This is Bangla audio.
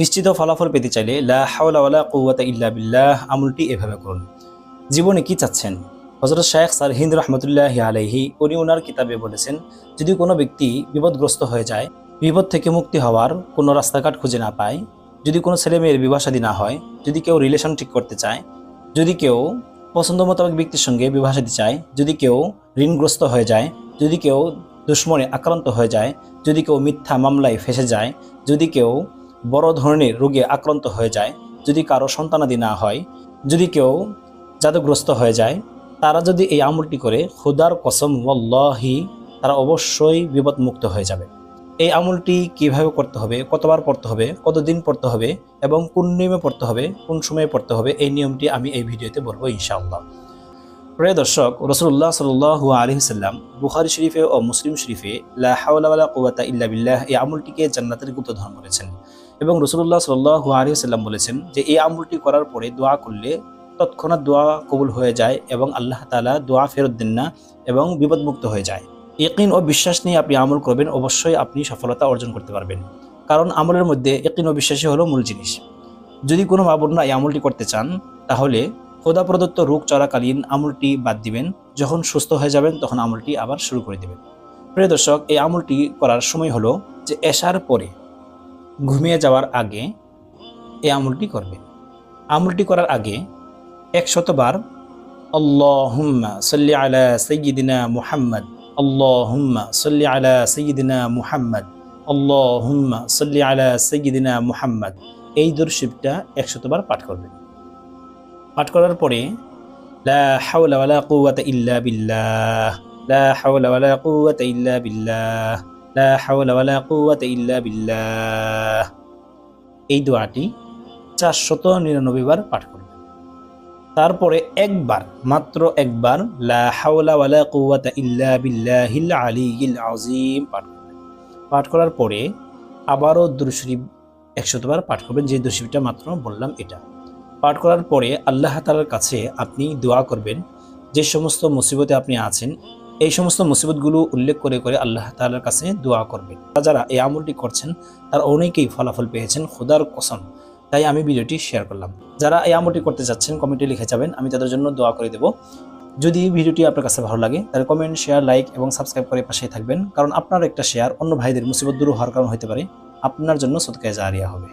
নিশ্চিত ফলাফল পেতে চাইলে লা হাওলা ওয়ালা কুওয়াতা ইল্লা বিল্লাহ আমলটি এভাবে করুন। জীবনে কি চাচ্ছেন? হযরত শায়খ সারহিন্দ রাহমাতুল্লাহি আলাইহি উনি ওনার কিতাবে বলেছেন, যদি কোনো ব্যক্তি বিপদগ্রস্ত হয়ে যায়, বিপদ থেকে মুক্তি হওয়ার কোনো রাস্তাঘাট খুঁজে না পায়, যদি কোনো ছেলে মেয়ের বিবাহ শাদী না হয়, যদি কেউ রিলেশন ঠিক করতে চায়, যদি কেউ পছন্দ মোতাবেক ব্যক্তির সঙ্গে বিবাহ শাদী চায়, যদি কেউ ঋণগ্রস্ত হয়ে যায়, যদি কেউ দুশ্মনে আক্রান্ত হয়ে যায়, যদি কেউ মিথ্যা মামলায় ফেঁসে যায়, যদি কেউ বড় ধরনের রোগে আক্রান্ত হয়ে যায়, যদি কারো সন্তানাদি না হয়, যদি কেউ জাদুগ্রস্ত হয়ে যায়, তারা যদি এই আমলটি করে খুদার কসম ওয়াল্লাহি তারা অবশ্যই বিপদমুক্ত হয়ে যাবে। এই আমলটি কিভাবে করতে হবে, কতবার পড়তে হবে, কতদিন পড়তে হবে এবং কোন নিয়মে পড়তে হবে, কোন সময়ে পড়তে হবে, এই নিয়মটি আমি এই ভিডিওতে বলবো ইনশাআল্লাহ। প্রিয় দর্শক, রাসূলুল্লাহ সাল্লাল্লাহু আলাইহি ওয়াসাল্লাম বুখারী শরীফে ও মুসলিম শরীফে লা হাওলা ওয়ালা কুওয়াতা ইল্লা বিল্লাহ এই আমলটিকে জান্নাতের গুপ্তধন বলেছেন এবং রাসূলুল্লাহ সাল্লাল্লাহু আলাইহি ওয়াসাল্লাম বলেছেন যে এই আমলটি করার পরে দোয়া করলে তৎক্ষণাৎ দোয়া কবুল হয়ে যায় এবং আল্লাহ তাআলা দোয়া ফেরত দেন না এবং বিপদমুক্ত হয়ে যায়। ইয়াকিন ও বিশ্বাস নিয়ে আপনি আমল করবেন, অবশ্যই আপনি সফলতা অর্জন করতে পারবেন, কারণ আমলের মধ্যে ইয়াকিন ও বিশ্বাসই হলো মূল জিনিস। যদি কোনো মা বোনরা এই আমলটি করতে চান তাহলে খোদা প্রদত্ত রোগ চলাকালীন আমলটি বাদ দিবেন, যখন সুস্থ হয়ে যাবেন তখন আমলটি আবার শুরু করে দেবেন। প্রিয় দর্শক, এই আমলটি করার সময় হলো যে এশার পরে ঘুমিয়ে যাওয়ার আগে এই আমলটি করবেন। আমলটি করার আগে 100 বার আল্লাহুম্মা সাল্লি আলা সাইয়্যিদিনা মুহাম্মদ, আল্লাহুম্মা সাল্লি আলা সাইয়্যিদিনা মুহাম্মদ, আল্লাহুম্মা সাল্লি আলা সাইয়্যিদিনা মুহাম্মদ এই দরুদ শরীফটা 100 বার পাঠ করবেন। পাঠ করার পরে লা হাওলা ওয়ালা কুওয়াতা ইল্লা বিল্লাহ, লা হাওলা ওয়ালা কুওয়াতা ইল্লা বিল্লাহ, লা হাওলা ওয়ালা কুওয়াতা ইল্লা বিল্লাহ এই দোয়াটি 499 বার পাঠ করবেন। তারপরে একবার, মাত্র একবার লা হাওলা ওয়ালা কুওয়াতা ইল্লা বিল্লাহিল আলিয়্যিল আযীম পাঠ করবেন। পাঠ করার পরে আবারও দরুদ শরীফ 100 বার পাঠ করবেন, যে দরুদ শরীফটা মাত্র বললাম এটা। পাঠ করার পরে আল্লাহ তাআলার কাছে আপনি দোয়া করবেন, যে সমস্ত মুসিবতে আপনি আছেন এই সমস্ত মুসিবতগুলো উল্লেখ করে করে আল্লাহ তাআলার কাছে দোয়া করবেন। যারা এই আমলটি করছেন তারা অনেকেই ফলাফল পেয়েছেন খোদার কসম, তাই আমি ভিডিওটি শেয়ার করলাম। যারা এই আমলটি করতে যাচ্ছেন কমেন্টে লিখে যাবেন, আমি তাদের জন্য দোয়া করে দেব। যদি ভিডিওটি আপনার কাছে ভালো লাগে তাহলে কমেন্ট, শেয়ার, লাইক এবং সাবস্ক্রাইব করে পাশেই থাকবেন, কারণ আপনার একটা শেয়ার অন্য ভাইদের মুসিবত দূর হওয়ার কারণ হতে পারে, আপনার জন্য সদকায়ে জারিয়া হবে।